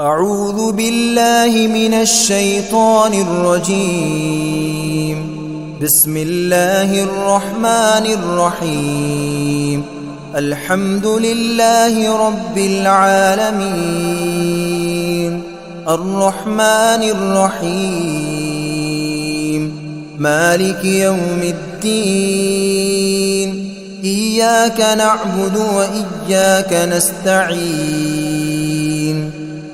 أعوذ بالله من الشيطان الرجيم. بسم الله الرحمن الرحيم. الحمد لله رب العالمين، الرحمن الرحيم، مالك يوم الدين. إياك نعبد وإياك نستعين.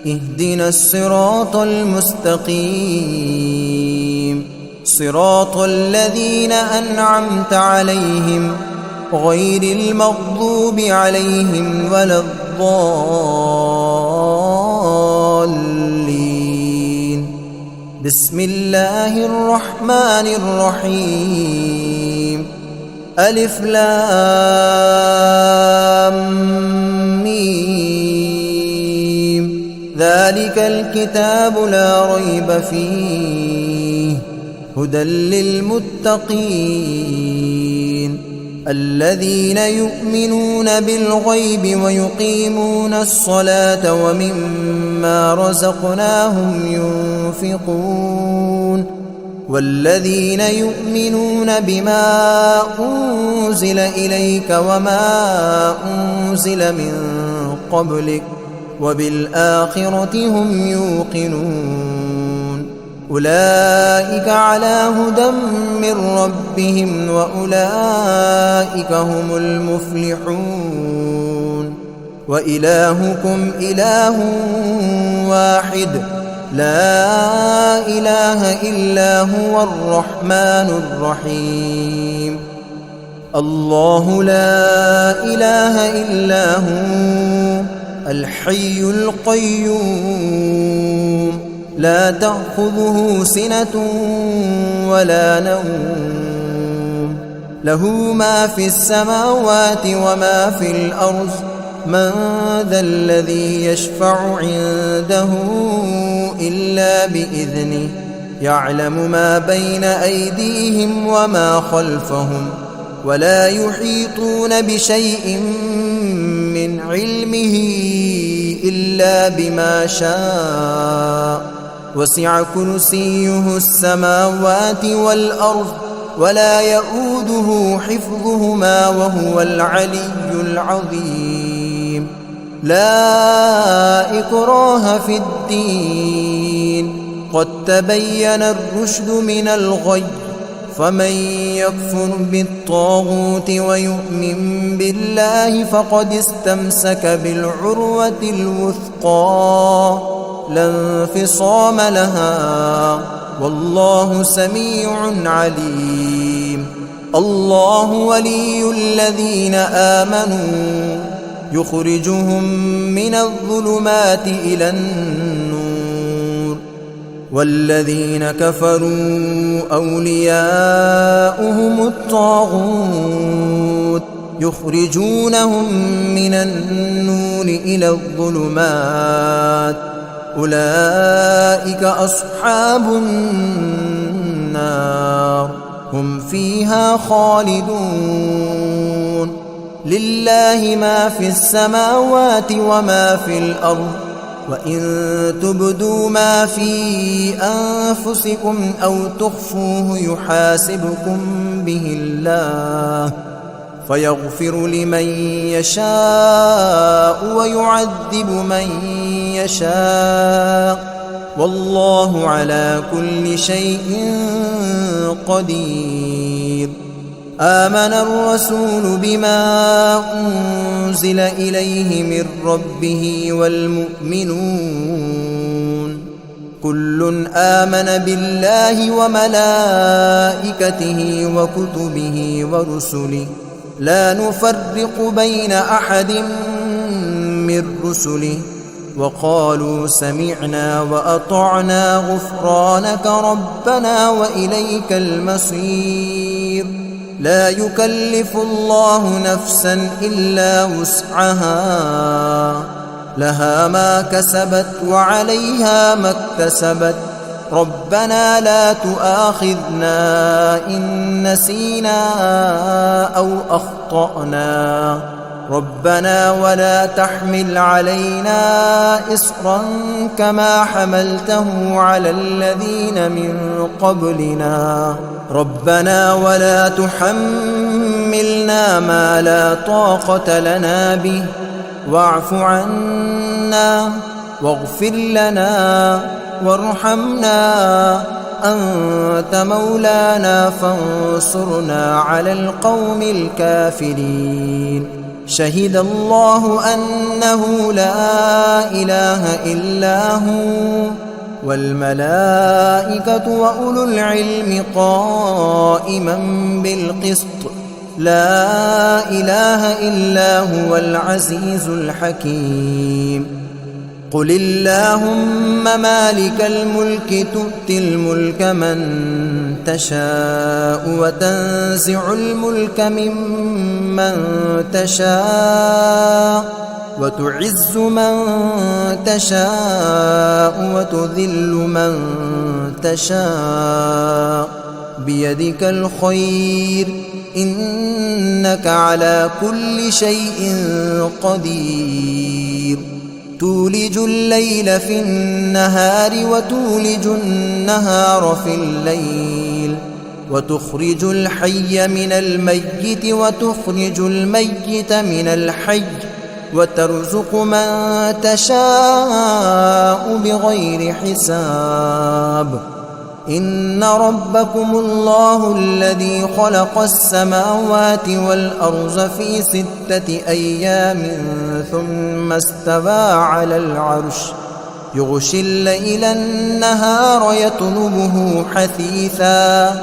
اهدنا الصراط المستقيم، صراط الذين أنعمت عليهم غير المغضوب عليهم ولا الضالين. بسم الله الرحمن الرحيم. ألف لام ميم. ذلك الكتاب لا ريب فيه هدى للمتقين الذين يؤمنون بالغيب ويقيمون الصلاة ومما رزقناهم ينفقون والذين يؤمنون بما أنزل إليك وما أنزل من قبلك وبالآخرة هم يوقنون. أولئك على هدى من ربهم وأولئك هم المفلحون. وإلهكم إله واحد لا إله إلا هو الرحمن الرحيم. الله لا إله إلا هو الحي القيوم لا تأخذه سنة ولا نوم، له ما في السماوات وما في الأرض. من ذا الذي يشفع عنده إلا بإذنه، يعلم ما بين أيديهم وما خلفهم ولا يحيطون بشيء من علمه إلا بما شاء. وسع كرسيه السماوات والأرض ولا يؤوده حفظهما وهو العلي العظيم. لا إكراه في الدين، قد تبين الرشد من الغي. فمن يكفر بالطاغوت ويؤمن بالله فقد استمسك بالعروة الوثقى لا انفصام لها، والله سميع عليم. الله ولي الذين آمنوا يخرجهم من الظلمات إلى النور، والذين كفروا أولياؤهم الطاغوت يخرجونهم من النور إلى الظلمات. أولئك أصحاب النار هم فيها خالدون. لله ما في السماوات وما في الأرض، وإن تبدوا ما في أنفسكم أو تخفوه يحاسبكم به الله فيغفر لمن يشاء ويعذب من يشاء، والله على كل شيء قدير. آمن الرسول بما أنزل إليه من ربه والمؤمنون كل آمن بالله وملائكته وكتبه ورسله لا نفرق بين أحد من رسله وقالوا سمعنا وأطعنا غفرانك ربنا وإليك المصير. لا يكلف الله نفسا إلا وسعها، لها ما كسبت وعليها ما اكتسبت. ربنا لا تؤاخذنا إن نسينا أو أخطأنا، ربنا ولا تحمل علينا إصرا كما حملته على الذين من قبلنا ربنا ولا تحملنا ما لا طاقة لنا به واعف عنا واغفر لنا وارحمنا أنت مولانا فانصرنا على القوم الكافرين شهد الله أنه لا إله إلا هو والملائكة وأولو العلم قائما بالقسط لا إله إلا هو العزيز الحكيم قل اللهم مالك الملك تؤتي الملك من تشاء وتنزع الملك ممن تشاء وتعز من تشاء وتذل من تشاء بيدك الخير إنك على كل شيء قدير تولج الليل في النهار وتولج النهار في الليل وتخرج الحي من الميت وتخرج الميت من الحي وترزق من تشاء بغير حساب إن ربكم الله الذي خلق السماوات والأرض في 6 أيام ثم استوى على العرش يغشي الليل النهار يطلبه حثيثا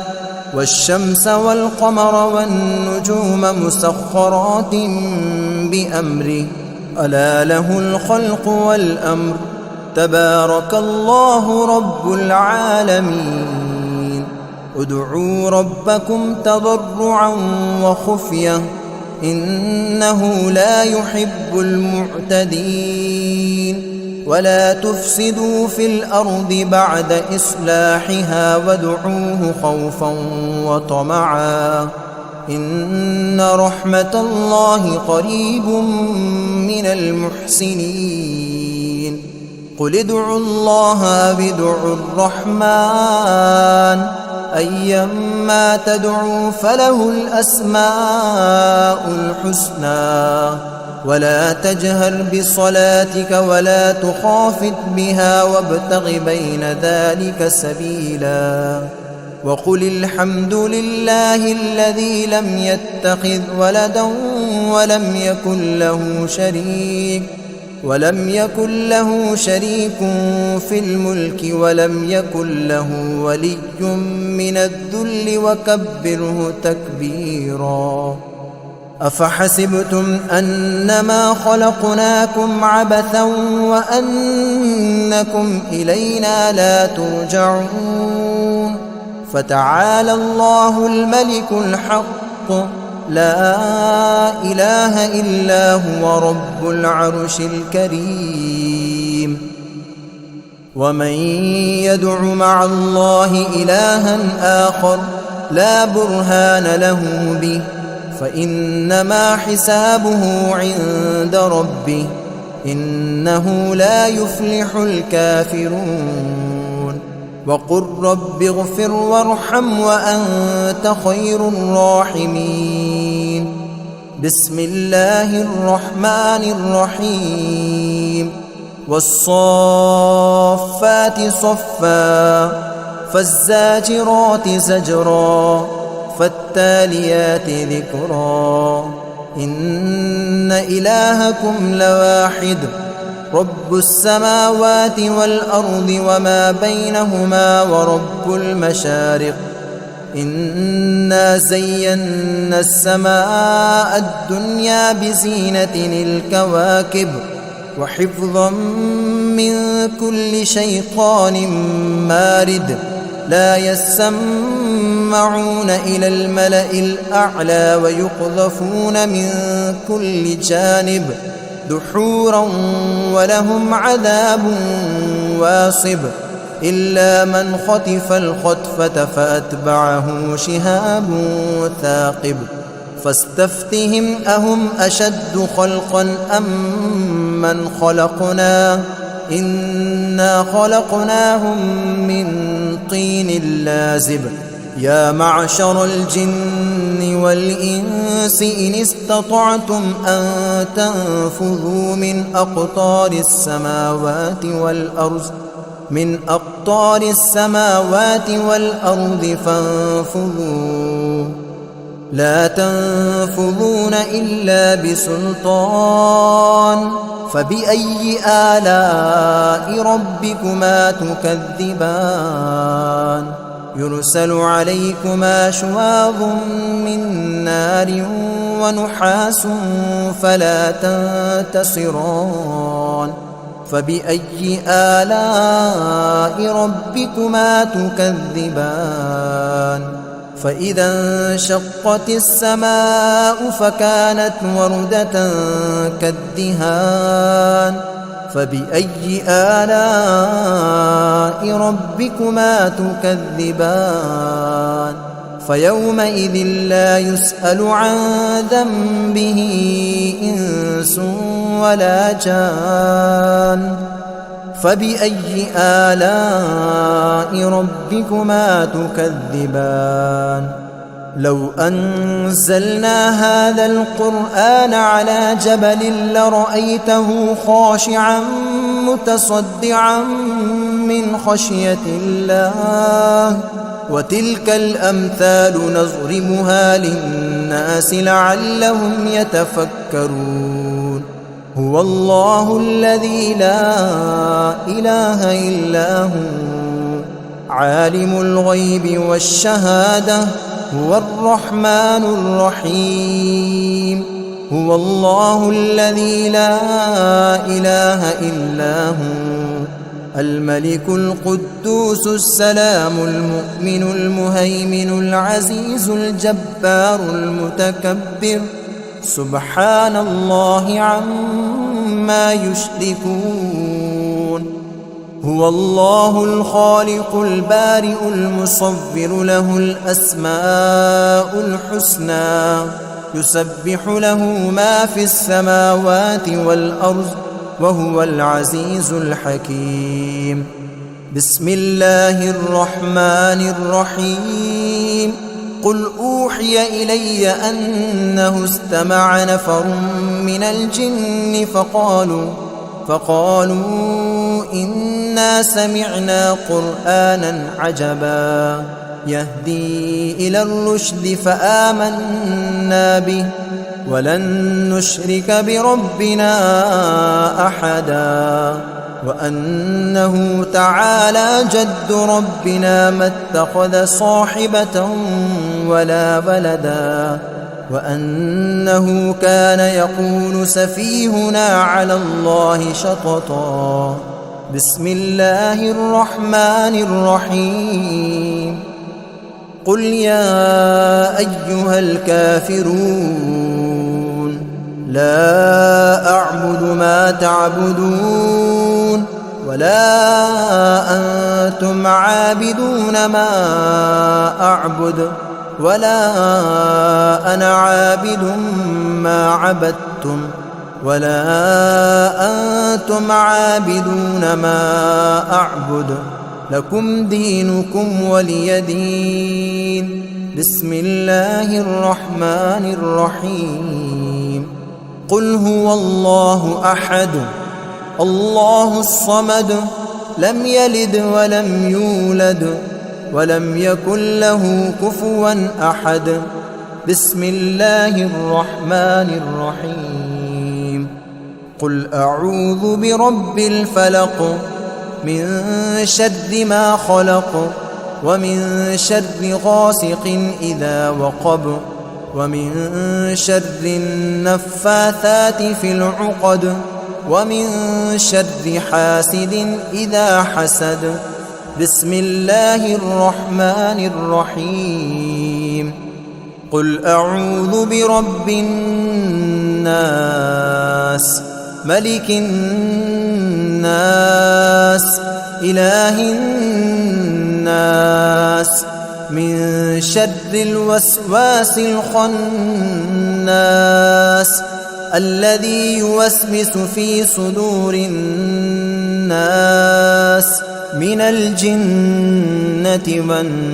والشمس والقمر والنجوم مسخرات بأمره ألا له الخلق والأمر تبارك الله رب العالمين ادعوا ربكم تضرعا وخفية إنه لا يحب المعتدين ولا تفسدوا في الأرض بعد إصلاحها وادعوه خوفا وطمعا إن رحمة الله قريب من المحسنين قل ادعوا الله أو ادعوا الرحمن أيما تدعوا فله الأسماء الحسنى ولا تجهر بصلاتك ولا تخافت بها وابتغ بين ذلك سبيلا وقل الحمد لله الذي لم يتخذ ولدا ولم يكن له شريك في الملك ولم يكن له ولي من الذل وكبره تكبيرا أفحسبتم أنما خلقناكم عبثا وأنكم إلينا لا ترجعون فتعالى الله الملك الحق لا إله إلا هو رب العرش الكريم ومن يدع مع الله إلها آخر لا برهان له به فإنما حسابه عند ربه إنه لا يفلح الكافرون وقل رب اغفر وارحم وأنت خير الراحمين بسم الله الرحمن الرحيم والصافات صفا فالزاجرات زجرا فالتاليات ذكرا إن إلهكم لواحد رب السماوات والأرض وما بينهما ورب المشارق إنا زينا السماء الدنيا بزينة الكواكب وحفظا من كل شيطان مارد لا يسمعون إلى الملأ الأعلى ويقذفون من كل جانب دحورا ولهم عذاب واصب إلا من خطف الخطفة فأتبعه شهاب ثاقب فاستفتهم أهم أشد خلقا أم من خلقنا إنا خلقناهم من طين لازب يا معشر الجن والإنس إن استطعتم أن تنفذوا من أقطار السماوات والأرض فانفذوا لا تنفذون إلا بسلطان فبأي آلاء ربكما تكذبان يرسل عليكما شواظ من نار ونحاس فلا تنتصران فبأي آلاء ربكما تكذبان فإذا انشقت السماء فكانت وردة كالدهان فبأي آلاء ربكما تكذبان فيومئذ لا يسأل عن ذنبه إنس ولا جان فبأي آلاء ربكما تكذبان لو أنزلنا هذا القرآن على جبل لرأيته خاشعا متصدعا من خشية الله وتلك الأمثال نضربها للناس لعلهم يتفكرون هو الله الذي لا إله إلا هو عالم الغيب والشهادة هو الرحمن الرحيم هو الله الذي لا إله إلا هو الملك القدوس السلام المؤمن المهيمن العزيز الجبار المتكبر سبحان الله عما يشركون هو الله الخالق البارئ المصور له الأسماء الحسنى يسبح له ما في السماوات والأرض وهو العزيز الحكيم بسم الله الرحمن الرحيم قل أوحي إلي أنه استمع نفر من الجن فقالوا إنا سمعنا قرآنا عجبا يهدي إلى الرشد فآمنا به ولن نشرك بربنا أحدا وأنه تعالى جد ربنا ما اتخذ صاحبة ولا ولدا وأنه كان يقول سفيهنا على الله شططا بسم الله الرحمن الرحيم قل يا أيها الكافرون لا أعبد ما تعبدون ولا أنتم عابدون ما أعبد ولا أنا عابد ما عبدتم ولا أنتم عابدون ما أعبد لكم دينكم ولي دين بسم الله الرحمن الرحيم قل هو الله أحد الله الصمد لم يلد ولم يولد ولم يكن له كفوا أحد بسم الله الرحمن الرحيم قل أعوذ برب الفلق من شر ما خلق ومن شر غاسق إذا وقب ومن شر النفاثات في العقد ومن شر حاسد إذا حسد بسم الله الرحمن الرحيم قل أعوذ برب الناس ملك الناس إله الناس من شر الوسواس الخناس الذي يوسوس في صدور الناس من الجنة والناس.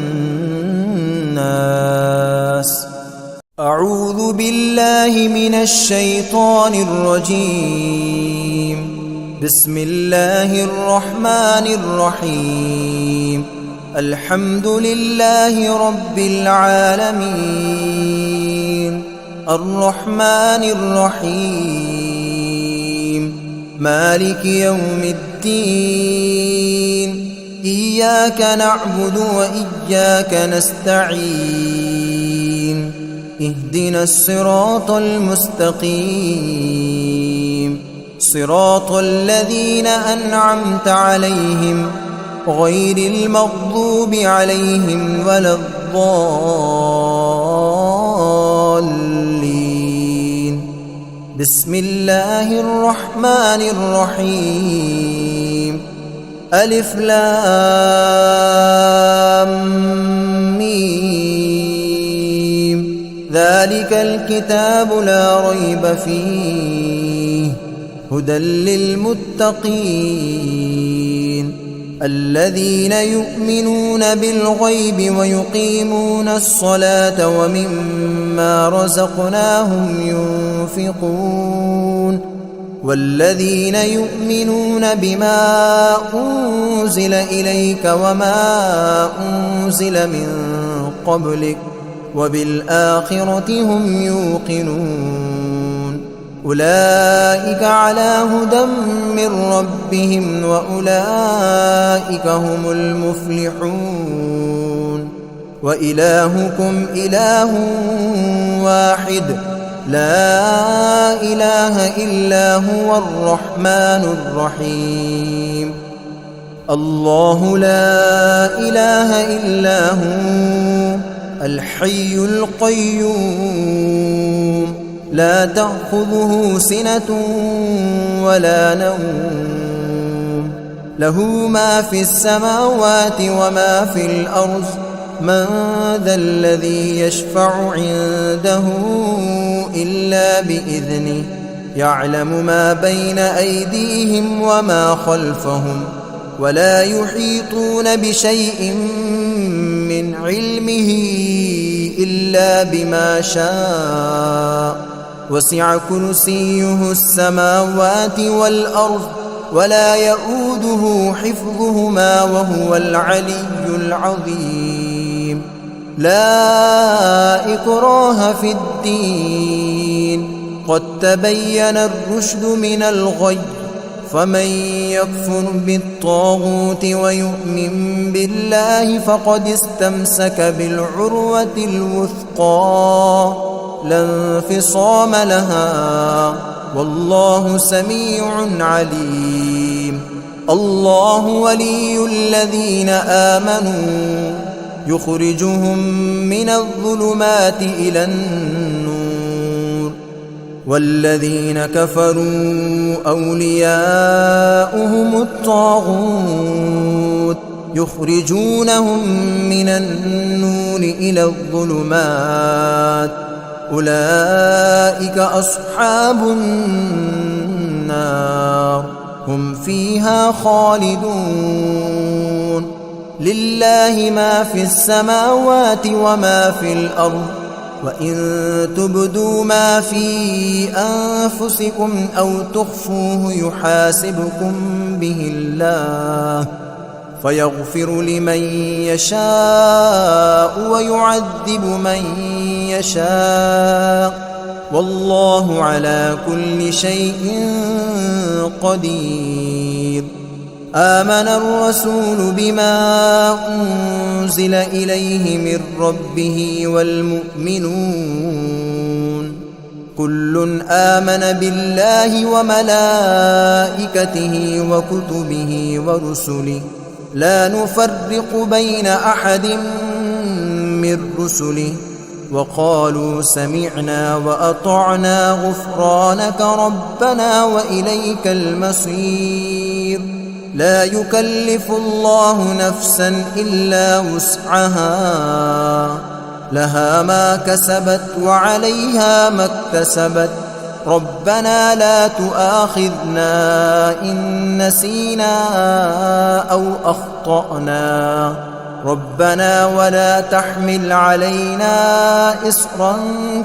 أعوذ بالله من الشيطان الرجيم. بسم الله الرحمن الرحيم. الحمد لله رب العالمين الرحمن الرحيم مالك يوم الدين إياك نعبد وإياك نستعين اهدنا الصراط المستقيم صراط الذين أنعمت عليهم غير المغضوب عليهم ولا الضالين. بسم الله الرحمن الرحيم. ألف لام ميم ذلك الكتاب لا ريب فيه هدى للمتقين الذين يؤمنون بالغيب ويقيمون الصلاة ومما رزقناهم ينفقون والذين يؤمنون بما أنزل إليك وما أنزل من قبلك وبالآخرة هم يوقنون أولئك على هدى من ربهم وأولئك هم المفلحون. وإلهكم إله واحد لا إله إلا هو الرحمن الرحيم. الله لا إله إلا هو الحي القيوم لا تأخذه سنة ولا نوم له ما في السماوات وما في الأرض من ذا الذي يشفع عنده إلا بإذنه يعلم ما بين أيديهم وما خلفهم ولا يحيطون بشيء من علمه إلا بما شاء وسع كرسيه السماوات والأرض ولا يؤوده حفظهما وهو العلي العظيم. لا إكراه في الدين قد تبين الرشد من الغي فمن يكفر بالطاغوت ويؤمن بالله فقد استمسك بالعروة الوثقى لا انفصام لها والله سميع عليم. الله ولي الذين آمنوا يخرجهم من الظلمات إلى النور والذين كفروا أولياؤهم الطاغوت يخرجونهم من النور إلى الظلمات أولئك أصحاب النار هم فيها خالدون. لله ما في السماوات وما في الأرض وإن تبدوا ما في أنفسكم أو تخفوه يحاسبكم به الله فيغفر لمن يشاء ويعذب من يشاء والله على كل شيء قدير. آمن الرسول بما أنزل إليه من ربه والمؤمنون كل آمن بالله وملائكته وكتبه ورسله لا نفرق بين أحد من رسله وقالوا سمعنا وأطعنا غفرانك ربنا وإليك المصير. لا يكلف الله نفسا إلا وسعها، لها ما كسبت وعليها ما اكتسبت. ربنا لا تؤاخذنا إن نسينا أو أخطأنا، ربنا ولا تحمل علينا إصرا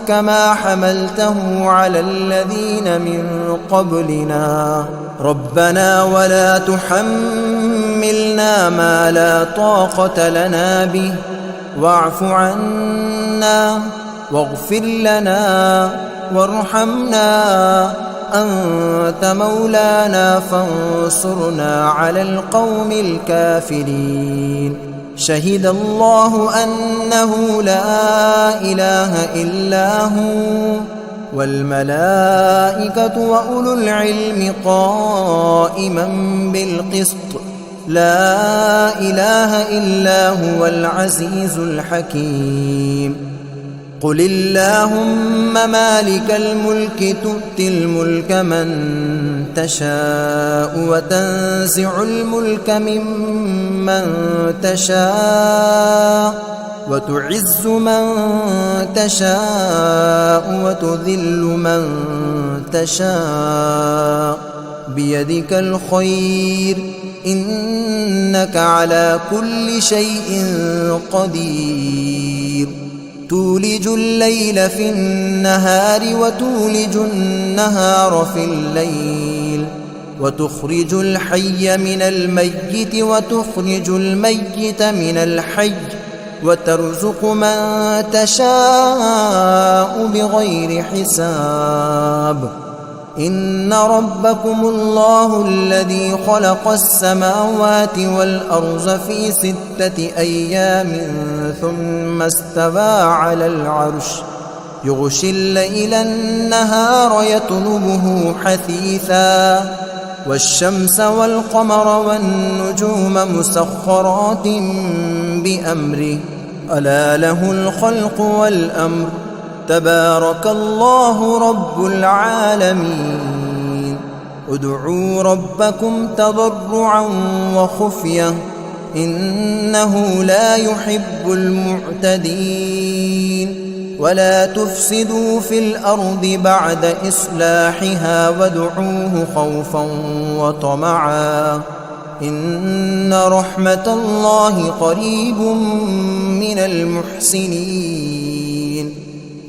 كما حملته على الذين من قبلنا، ربنا ولا تحملنا ما لا طاقة لنا به، واعف عنا واغفر لنا وارحمنا، أنت مولانا فانصرنا على القوم الكافرين. شهد الله أنه لا إله إلا هو والملائكة وأولو العلم قائما بالقسط، لا إله إلا هو العزيز الحكيم. قل اللهم مالك الملك تؤتي الملك من تشاء وتنزع الملك ممن تشاء وتعز من تشاء وتذل من تشاء، بيدك الخير إنك على كل شيء قدير. تولج الليل في النهار وتولج النهار في الليل، وتخرج الحي من الميت وتخرج الميت من الحي، وترزق من تشاء بغير حساب. إن ربكم الله الذي خلق السماوات والأرض في 6 أيام ثم استوى على العرش، يغشي الليل النهار يطلبه حثيثا، والشمس والقمر والنجوم مسخرات بأمره، ألا له الخلق والأمر، تبارك الله رب العالمين. ادعوا ربكم تضرعا وخفية إنه لا يحب المعتدين. ولا تفسدوا في الأرض بعد إصلاحها وادعوه خوفا وطمعا إن رحمة الله قريب من المحسنين.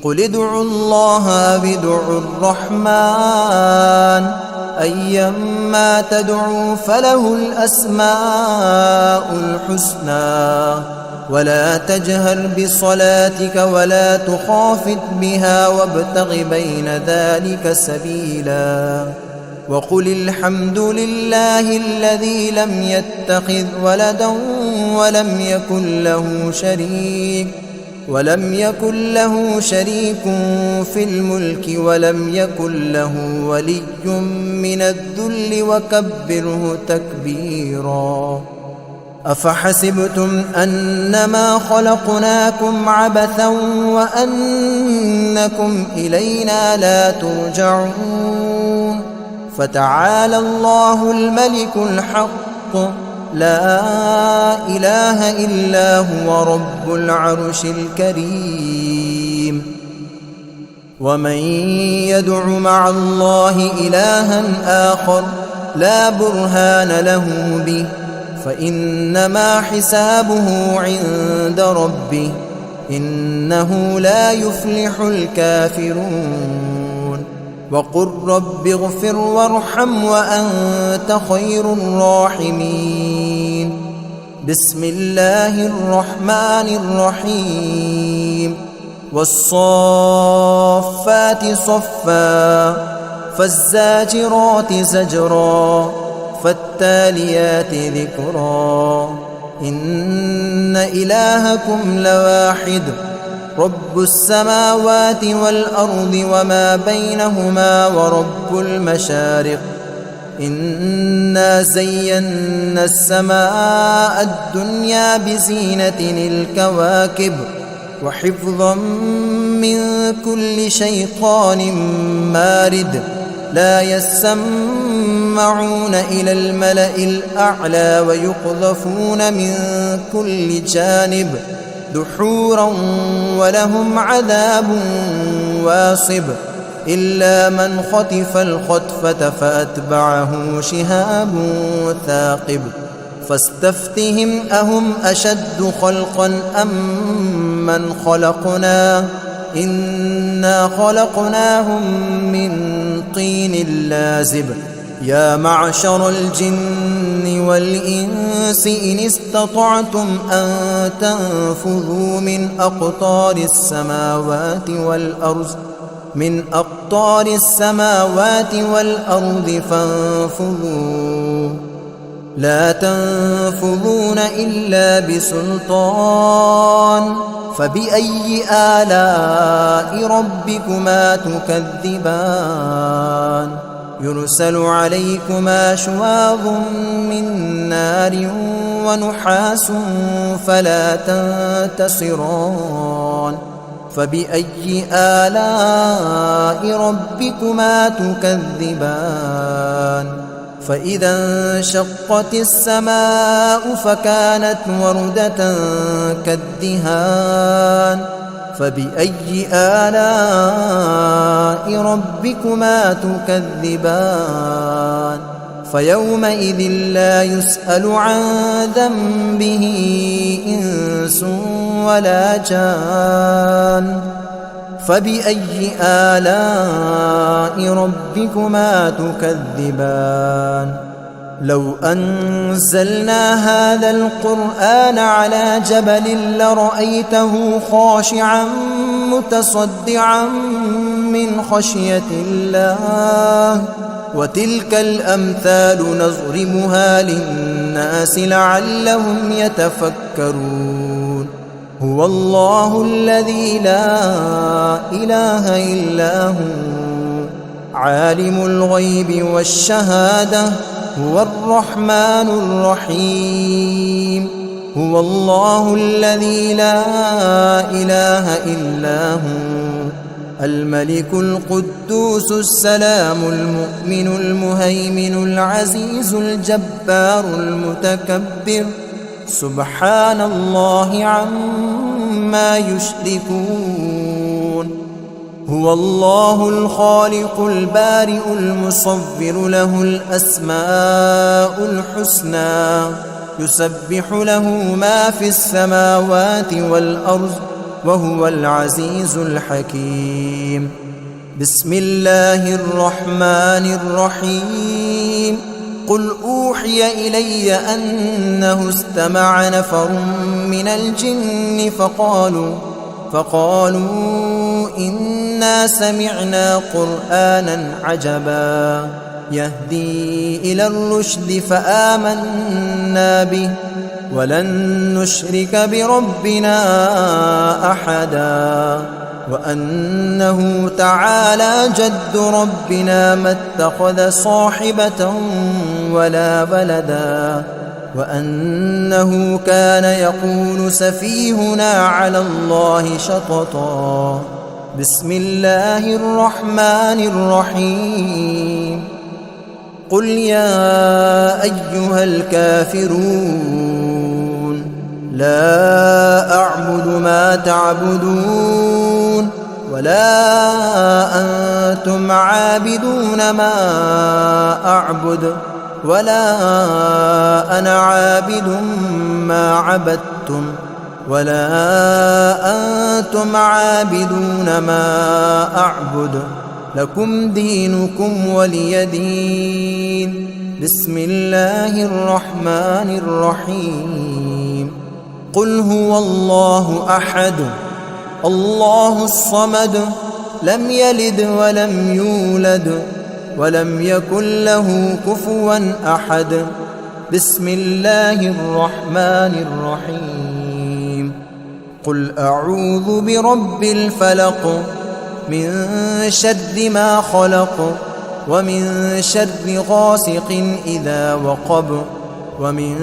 قل ادعوا الله أو ادعوا الرحمن أيما تدعوا فله الأسماء الحسنى. ولا تجهر بصلاتك ولا تخافت بها وابتغ بين ذلك سبيلا. وقل الحمد لله الذي لم يتخذ ولدا ولم يكن له شريك في الملك ولم يكن له ولي من الذل وكبره تكبيرا. أفحسبتم أنما خلقناكم عبثا وأنكم إلينا لا ترجعون. فتعالى الله الملك الحق لا إله إلا هو رب العرش الكريم. ومن يدع مع الله إلها آخر لا برهان له به فإنما حسابه عند ربه إنه لا يفلح الكافرون. وقل رب اغفر وارحم وأنت خير الراحمين. بسم الله الرحمن الرحيم. والصافات صفا فالزاجرات زجرا فالتاليات ذكرا. إن إلهكم لواحد رب السماوات والأرض وما بينهما ورب المشارق. إنا زينا السماء الدنيا بزينة الكواكب وحفظا من كل شيطان مارد. لا يسمون يسمعون إلى الملأ الأعلى ويقذفون من كل جانب دحورا ولهم عذاب واصب إلا من خطف الخطفة فأتبعه شهاب ثاقب فاستفتهم أهم أشد خلقا أم من خلقنا إنا خلقناهم من طين لازب يا معشر الجن والإنس إن استطعتم أن تنفذوا من أقطار السماوات والأرض فانفذوا لا تنفذون إلا بسلطان فبأي آلاء ربكما تكذبان يرسل عليكما شواظ من نار ونحاس فلا تنتصران فبأي آلاء ربكما تكذبان فإذا انشقت السماء فكانت وردة كالدهان فبأي آلاء ربكما تكذبان فيومئذ لا يسأل عن ذنبه إنس ولا جان فبأي آلاء ربكما تكذبان لو أنزلنا هذا القرآن على جبل لرأيته خاشعا متصدعا من خشية الله وتلك الأمثال نضربها للناس لعلهم يتفكرون هو الله الذي لا إله إلا هو عالم الغيب والشهادة هو الرحمن الرحيم هو الله الذي لا إله إلا هو الملك القدوس السلام المؤمن المهيمن العزيز الجبار المتكبر سبحان الله عما يشركون هو الله الخالق البارئ المصور له الأسماء الحسنى يسبح له ما في السماوات والأرض وهو العزيز الحكيم بسم الله الرحمن الرحيم قل أوحي إلي أنه استمع نفر من الجن فقالوا إنا سمعنا قرآنا عجبا يهدي إلى الرشد فآمنا به ولن نشرك بربنا أحدا وأنه تعالى جد ربنا ما اتخذ صاحبة ولا ولدا وأنه كان يقول سفيهنا على الله شططا بسم الله الرحمن الرحيم قل يا أيها الكافرون لا أعبد ما تعبدون ولا أنتم عابدون ما أعبد ولا أنا عابد ما عبدتم ولا أنتم عابدون ما أعبد لكم دينكم ولي دين بسم الله الرحمن الرحيم قل هو الله أحد الله الصمد لم يلد ولم يولد ولم يكن له كفوا أحد بسم الله الرحمن الرحيم قل أعوذ برب الفلق من شر ما خلق ومن شر غاسق إذا وقب ومن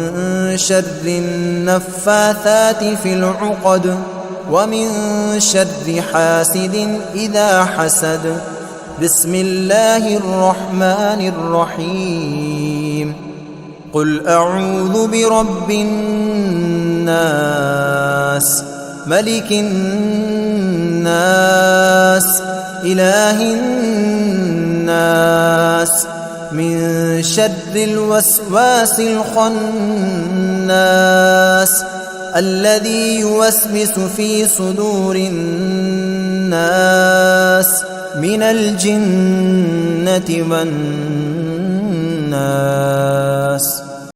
شر النفاثات في العقد ومن شر حاسد إذا حسد بسم الله الرحمن الرحيم قل أعوذ برب الناس ملك الناس إله الناس من شر الوسواس الخناس الذي يوسوس في صدور الناس من الجنة والناس.